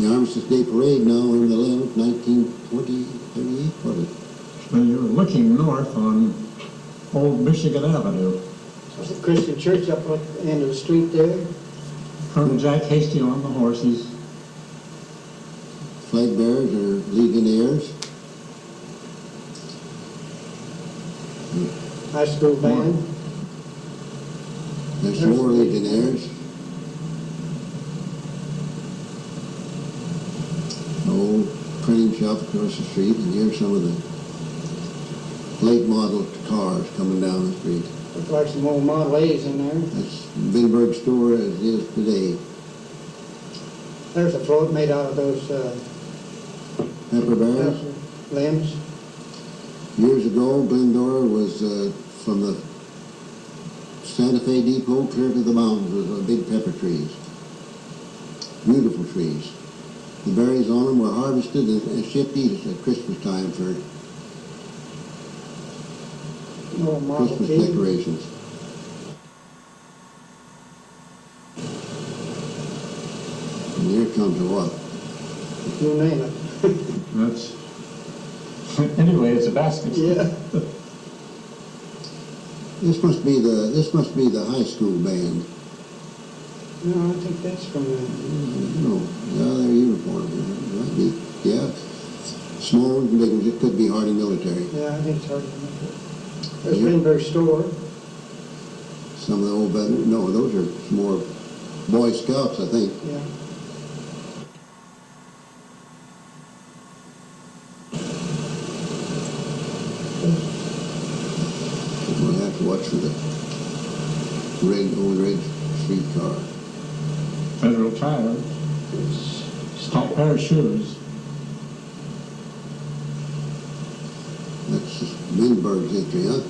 The Armistice Day Parade now on the 11th, 1920, 38, what is it? Well, you're looking north on Old Michigan Avenue. There's a Christian church up at the end of the street there. Colonel Jack Hasty on the horses. Flag bearers are Legionnaires. High school band. There's some more Legionnaires. Old printing shop across the street, and here's some of the late model cars coming down the street. Looks like some old Model A's in there. That's Vinberg store as it is today. There's a float made out of those Pepper barrels. limbs. Years ago, Glendora was from the Santa Fe Depot clear to the mountains was big pepper trees. Beautiful trees. The berries on them were harvested and shipped east at Christmas time for Christmas decorations. And here comes a what? You name it. That's anyway, it's a basket. Yeah. This must be the high school band. No, I think that's from the... No, yeah, their uniform. Might be, yeah. Small ones and big ones. It could be Hardy Military. Yeah, I think it's hard to remember. There's Vinberg store. Some of the old veterans. No, those are some more Boy Scouts, I think. Yeah. We'll have to watch for the old red streetcar. Federal tire. Top pair of shoes. That's Vinberg's entry, huh?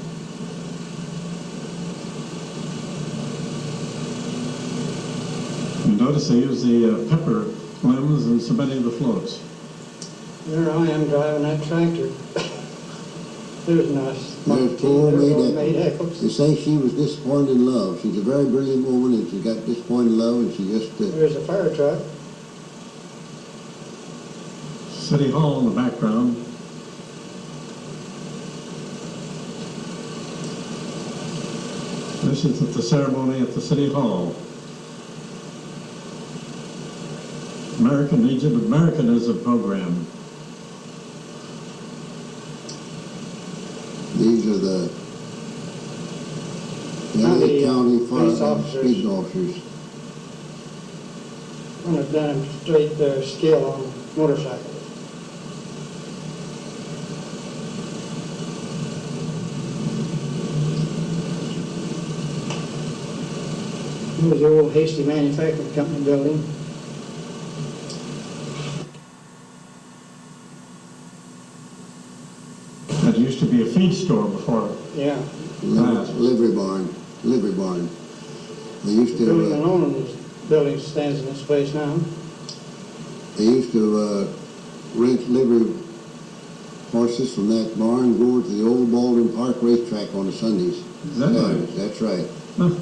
You notice they use the pepper limbs in so many of the floats. There I am driving that tractor. There's nice. There's poor Old May Eccles. They say she was disappointed in love. She's a very brilliant woman, and she got disappointed in love, and she just... There's a fire truck. City Hall in the background. This is at the ceremony at the City Hall. American Legion of Americanism program. These are the county police officers. police officers. One have demonstrate their skill on motorcycles. Here's the old Hasty Manufacturing Company building. That used to be a feed store before. Yeah. Livery barn. Livery barn. They used The building to... alone in this building stands in this place now. They used to rent livery horses from that barn, go to the old Baldwin Park racetrack on the Sundays. Is that right? That's right. Huh.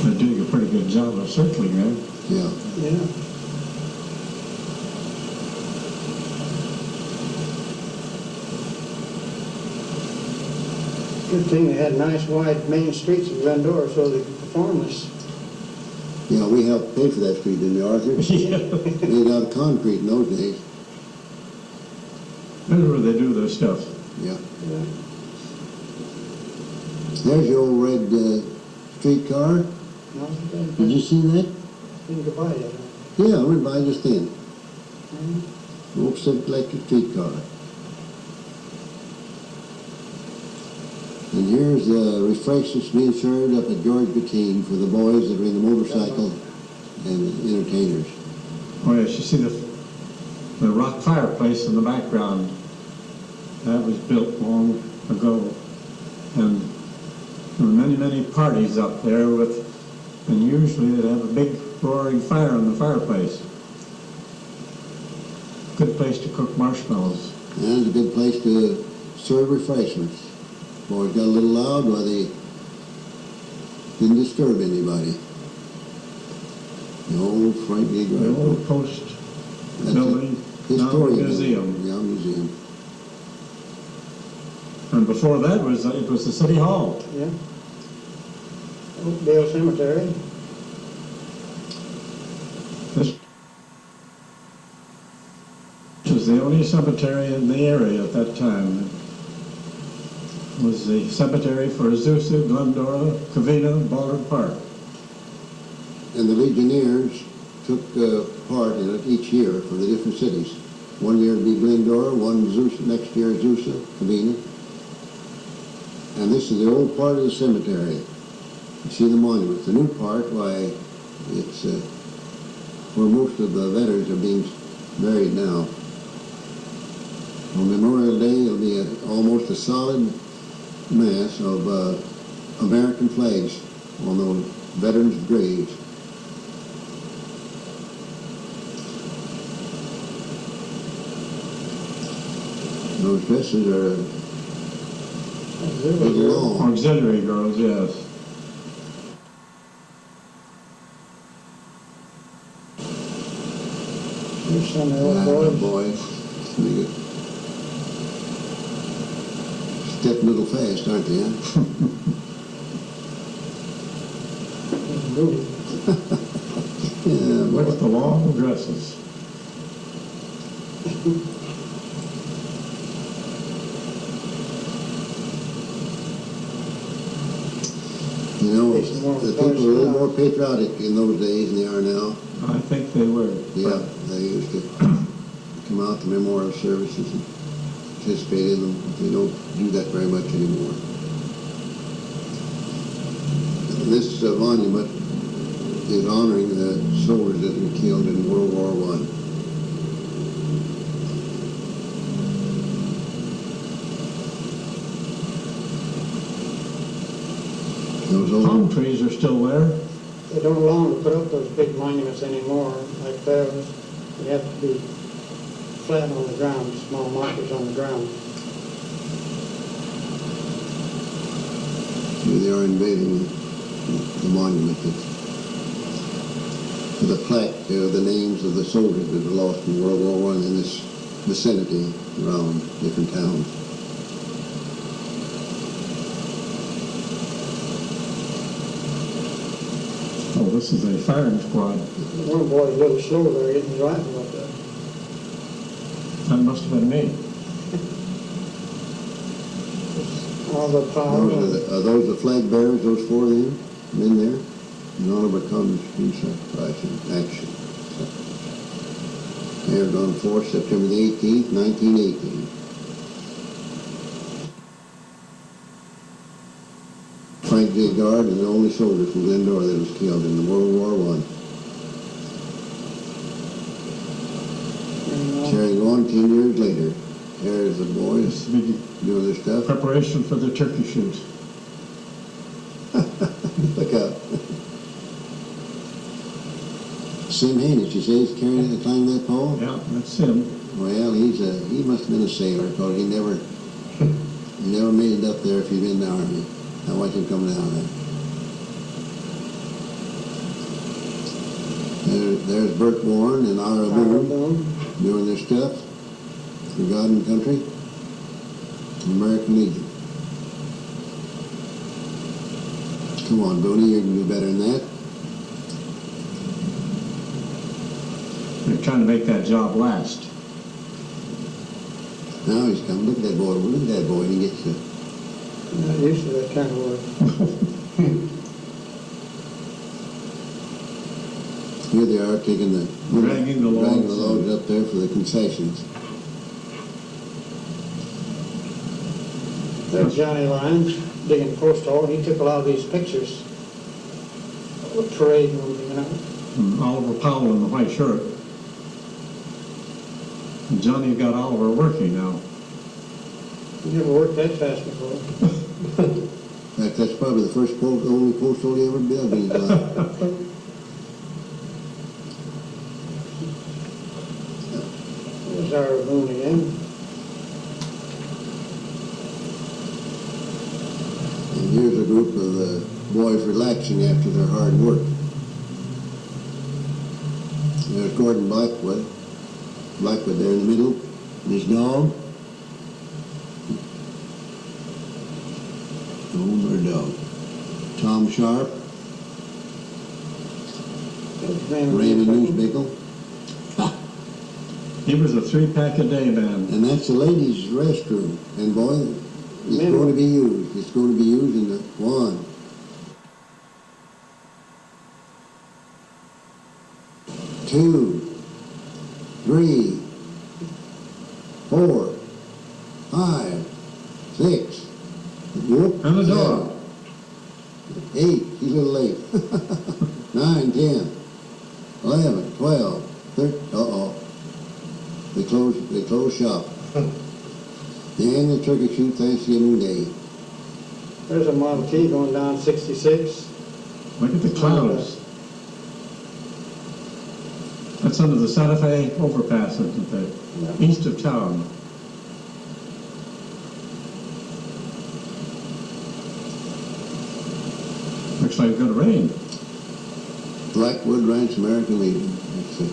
They're doing a pretty good job of circling there. Yeah. Yeah. Good thing they had nice wide main streets in Glendora so they could perform this. Yeah, we helped pay for that street, didn't we, Arthur? Yeah. Made out of concrete in those days. That's where they do their stuff. Yeah. Yeah. There's your old red streetcar. No, Did you see that? didn't go by yet. Yeah, I went by just then. Mhm. Old Civic Electric streetcar. And here's the refreshments being served up at George Bettine for the boys that are in the motorcycle and the entertainers. Oh yes, you see the rock fireplace in the background. That was built long ago. And there were many, many parties up there with, and usually they'd have a big roaring fire in the fireplace. Good place to cook marshmallows. And it's a good place to serve refreshments. Boys got a little loud, but they didn't disturb anybody. The old Frank D. The old post That's building, a now a historian museum. building. Yeah, museum. And before that it was the city hall. Yeah. Oakdale Cemetery. This was the only cemetery in the area at that time. It was the cemetery for Azusa, Glendora, Covina, Baldwin Park. And the Legionnaires took part in it each year for the different cities. One year it'd be Glendora, one Azusa, next year Azusa, Covina. And this is the old part of the cemetery. You see the monuments. The new part, why, it's where most of the veterans are being buried now. On Memorial Day, it'll be almost a solid mass of American flags on those veterans' graves. Those dresses are a little long. Auxiliary girls, yes. There's some of the old boys. Boys. They get step a little fast, aren't they? Huh? Booty. Yeah, boy. With the long dresses. You know, Takes more the people were a little now. more patriotic in those days than they are now. I think they were. Yeah, they used to come out to memorial services and participate in them. They don't do that very much anymore. And this monument is honoring the soldiers that were killed in World War I. Those Palm old, trees are still there. They don't allow them to put up those big monuments anymore like those. They have to be flat on the ground, small markers on the ground. they are invading the monument. With a plaque, the names of the soldiers that were lost in World War I in this vicinity around different towns. Oh, this is a firing squad. One boy's a little slow there getting his rifle up there. That must have been me. All the power. Are those the flag bearers, those four of them, men there? In honor of a comes in sacrifice and action. Aired on 4th September the 18th, 1918. Frank J. Guard and the only soldier from Glendora that was killed in the World War I. Carrying on 10 years later. There's the boys doing their stuff. Preparation for the turkey shoot. Look out. Sim Haney, she says, carrying the time that pole? Yeah, that's him. Well, he must have been a sailor, because he never made it up there if he'd been in the Army. I watched him coming down there. There's Burt Warren and Ira Boone doing their stuff for God and country. American Legion. Come on, Booney, you can do better than that. They're trying to make that job last. Now he's coming. Look at that boy. Look at that boy. He gets the... Not used to that kind of work. Here they are taking the... Dragging the logs. Up there for the concessions. There's Johnny Lyons digging post hole. He took a lot of these pictures. What parade one, you know? And Oliver Powell in the white shirt. And Johnny got Oliver working now. He never worked that fast before. In fact, that's probably the only post hole he ever built in his life. There's our moon again. And here's a group of boys relaxing after their hard work. There's Gordon Blackwood there in the middle, and his dog. Their dog. Tom Sharp, Raymond Newsbickle. He was a 3-pack a day man. And that's the ladies' restroom. And boy, it's going to be used. It's going to be used in the 1, 2, 3, 4, 5, 6. Whoop, And the dog. 8. He's a little late. 9, 10, 11, 12, 13. Uh-oh. They close shop. The annual turkey shoot Thanksgiving Day. There's a Model T going down 66. Look at the clouds. That's under the Santa Fe overpass, isn't it? Yeah. East of town. Looks like it's going to rain. Blackwood Ranch American Legion. That's the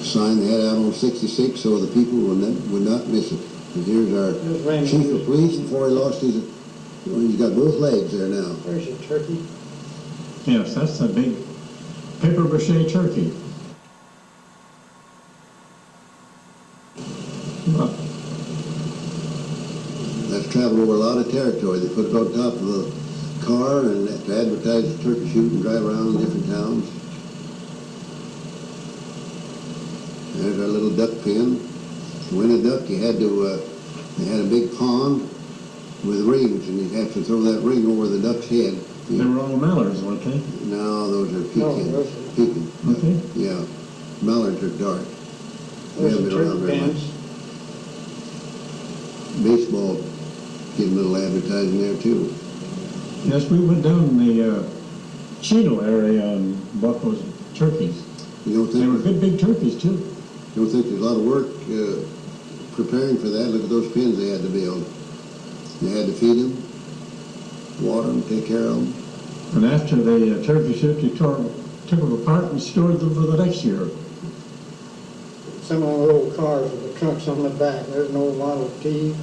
sign they had out on 66 so the people would not miss it. And here's our Raymond chief of police before he lost his, well, he's got both legs there now. There's your turkey. Yes, that's a big paper mache turkey. Well, That's traveled over a lot of territory. They put it on top of the car and to advertise the turkey shoot and drive around different towns. There's our little duck pen. To win a duck, you had to, they had a big pond with rings, and you'd have to throw that ring over the duck's head. they were all mallards, weren't they? No, those are No, pecans. those are- Pecans. Okay. Yeah. Mallards are dark. We There's haven't the been around turkey very much. pens. Baseball, get a little advertising there too. Yes, we went down the Chino area and bought those turkeys. You don't They were think, good big turkeys, too. you don't think there's a lot of work preparing for that? Look at those pens they had to build. They had to feed them, water them, take care of them. And after the turkey shoot, you took them apart and stored them for the next year. Some of the old cars with the trunks on the back. There's an old Model T.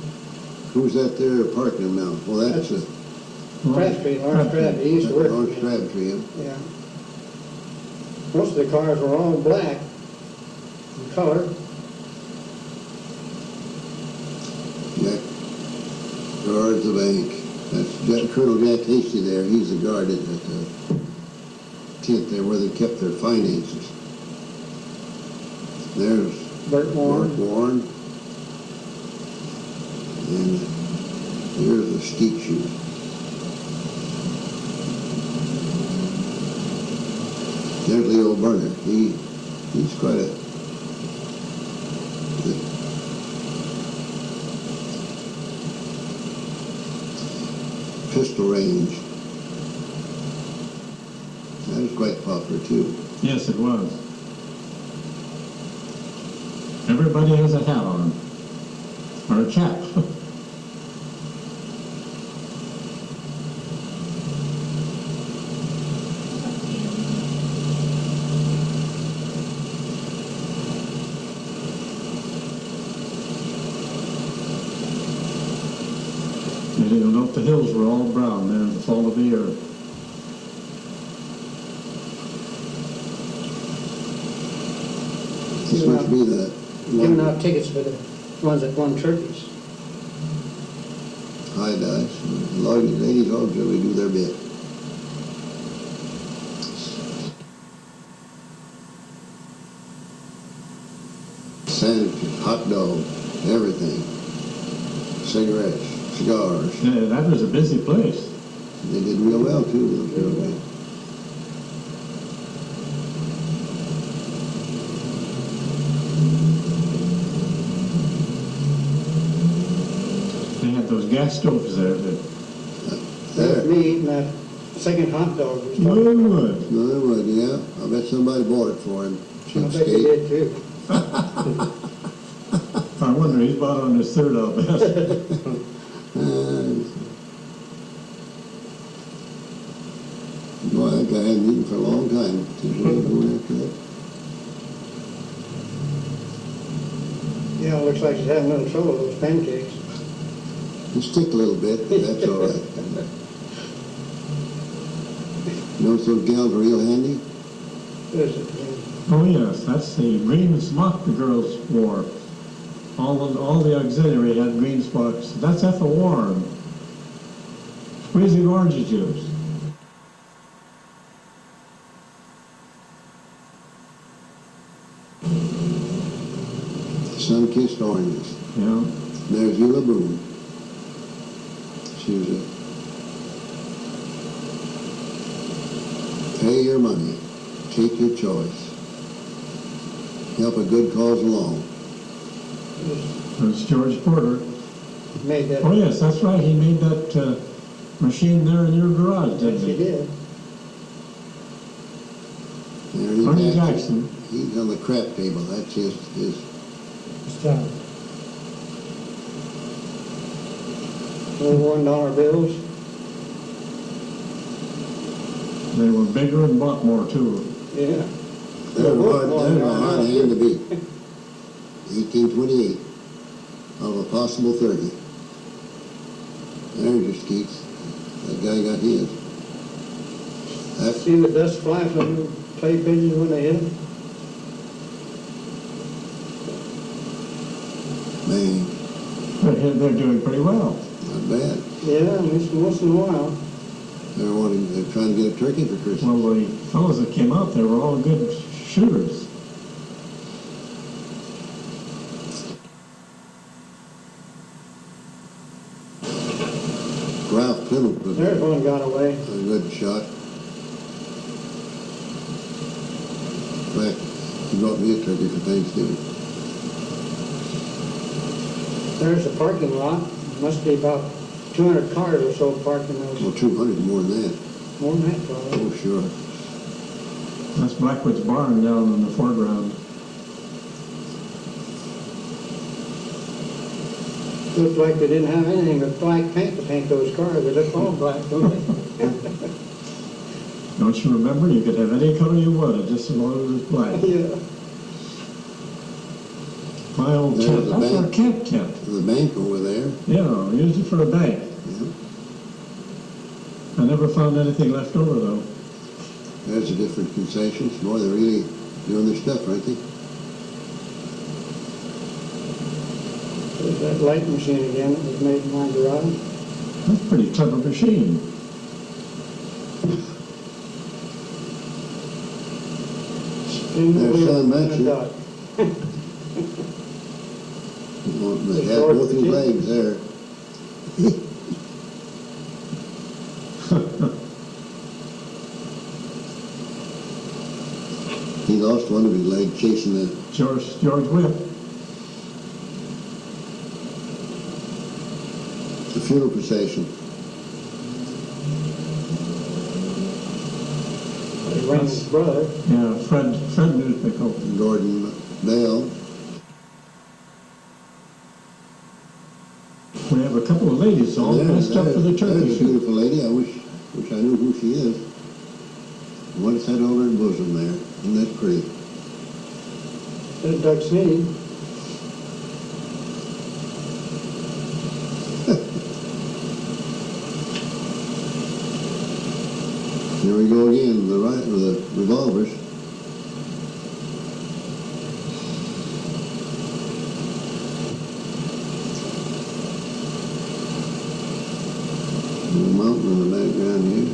Who's that there parking them now? Well, that's a Crabtree, Lawrence Crabtree. He used to work Lawrence with me. Crabtree. Yeah. Yeah. Most of the cars were all black in color. Jack guards the bank. That's Colonel Jack Hasty there. He's the guard at the tent there where they kept their finances. There's Burt Warren. Burt Warren. And here's the skeet shoot. There's Leo Burner. He's quite a pistol range. That was quite popular too. Yes, it was. Everybody has a hat on. Or a cap. You didn't know if the hills were all brown there in the fall of the year. This must be the Giving out tickets for the ones that won turkeys. high dice. Ladies all really do their bit. Sandwiches, hot dogs, everything. Cigarettes, cigars. Yeah, that was a busy place. They did real well too. Those girls did. They had those gas stoves there that There's There. me eating that second hot dog. we was talking Good. about. No, they would, yeah. I bet somebody bought it for him. I bet you Cheapskate. did too. I wonder, he's about on his third, I'll bet. Boy, that guy hadn't eaten for a long time. Since we were going after that. Yeah, it looks like he's having a little trouble with those pancakes. It stick a little bit, but that's all right. Notice those gals are real handy? Is it? Oh, yes, that's the green smock the girls wore. All the auxiliary had green smocks. That's Ethel Warren. Squeezing orange juice. Sun-kissed oranges. Yeah. There's Eula Boone. She was a pay your money, take your choice, help a good cause along. There's George Porter. Made that. Oh, yes, that's right. He made that machine there in your garage, Yes, didn't he he? did. There Tony he's Jackson. He's on the crap table. That's his Stop. Old $1 bills. They were bigger and bought more, too. Yeah. They're a hard hand to beat. 1828 out of a possible 30. There's your skeets. That guy got his. That's See the dust fly from the clay pigeons when they hit them? man, They're doing pretty well. not bad. Yeah, at least once in a while. They're trying to get a turkey for Christmas. Well, the fellows that came out there were all good shooters. Ralph Plymouth was There's one got away. a good shot. In fact, he brought me a turkey for Thanksgiving. There's the parking lot. Must be about 200 cars or so parked in those. Well, 200 more than that. More than that, probably. Oh, sure. That's Blackwood's barn down in the foreground. Looked like they didn't have anything but black paint to paint those cars. They look all black, don't they? Don't you remember? You could have any color you wanted, just as long as it was black. Yeah. My old There's tent. the That's our bank. camp tent. The bank over there. Yeah, we used it for a bank. Yeah. I never found anything left over, though. There's the different concessions. Boy, they're really doing their stuff, aren't they? There's that light machine again that was made in my garage. That's a pretty clever machine. Spin the There's wheel Sam and a Matthew. dot. Well, they The have short both his kid. legs there. He lost one of his legs chasing the George Whip. funeral procession. He ran his brother. Yeah, Fred Newsmickle. Gordon Bell. We have a couple of ladies all dressed up for the turkey There's a shoot. beautiful lady. I wish I knew who she is. What's that over her bosom there? Isn't that pretty? There's Doug Sneed. Here we go again, the revolvers. The mountain in the background here.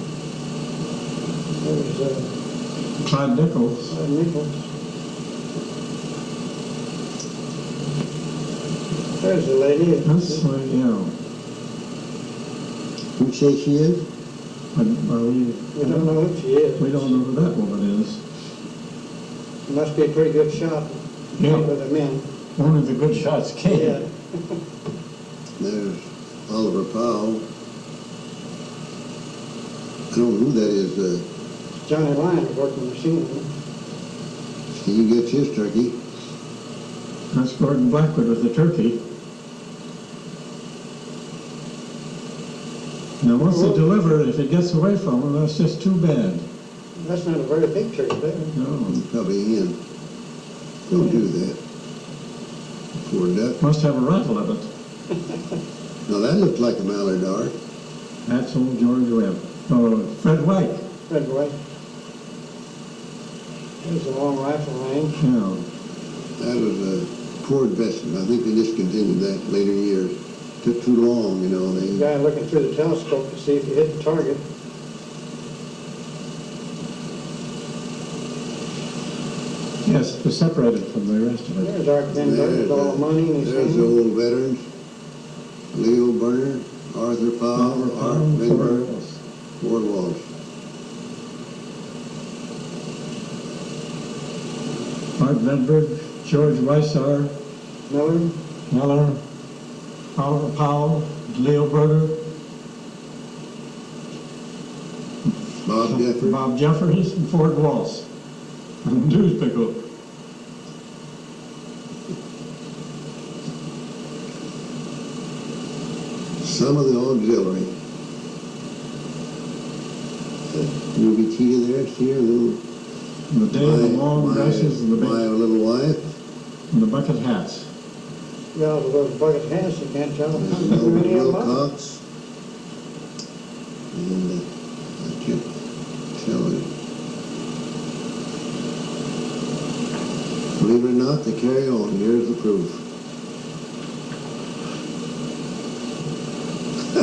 There's Clyde Nichols. Nichols. There's the lady. That's, yeah. Who say she is? We don't know who she is. We don't know who that woman is. Must be a pretty good shot Yeah. for the men. Only the good shots Yeah. came. There's Oliver Powell. I don't know who that is. Johnny Lyon is working the machine. Steve gets his turkey. That's Gordon Blackwood with the turkey. Now, once they deliver it, if it gets away from them, that's just too bad. That's not a very big tree, is it? No, Probably in. Don't do that. Poor duck. must have a rattle in it. Now that looked like a mallard dart. That's old George Webb. Oh, Fred White. Red white. There's a long rifle range. Yeah. That was a poor investment. I think they discontinued that in later years. Took too long, you know. The guy looking through the telescope to see if he hit the target. Yes, it was separated from the rest of it. There's our Glendora with all the money in his There's the hand. old veterans. Leo Burner, Arthur Powell, Art Benberg, Ward Walsh. Art Benberg, George Weissar, Miller, Miller, Powell, Leo Berger, Bob Jeffers. Bob Jeffers, and Ford Walsh. And Dew's Pickle. Some of the auxiliary. Ruby Cheetah there, see her little. The day of the long dresses and the My big, little wife. and the bucket hats. yeah, the little bucket hats, you can't tell There's how many of them are. Wilcox. And I can't tell it. Believe it or not, they carry on. Here's the proof.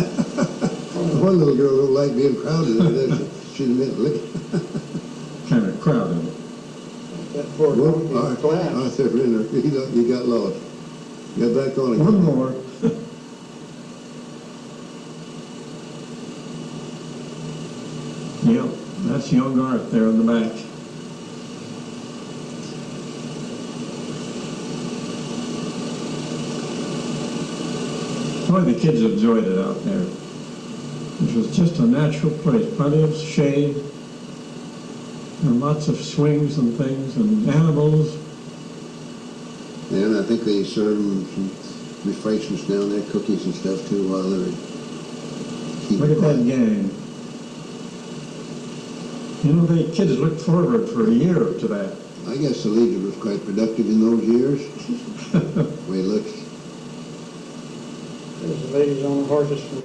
One little girl don't like being crowded there, does she? She'd admit, look. Kind of crowded. That poor Whoop, donkey's glass. Arthur Renner, you got lost. Got back on again. One more. Yep, that's young Art there in the back. Boy, the kids enjoyed it out there. It was just a natural place, plenty of shade, and lots of swings and things, and animals. And I think they serve them some refreshments down there, cookies and stuff too, while they're keeping Look at that quiet. gang. You know, the kids looked forward for a year to that. I guess the Legion was quite productive in those years. The way it looks. There's the ladies on the horses from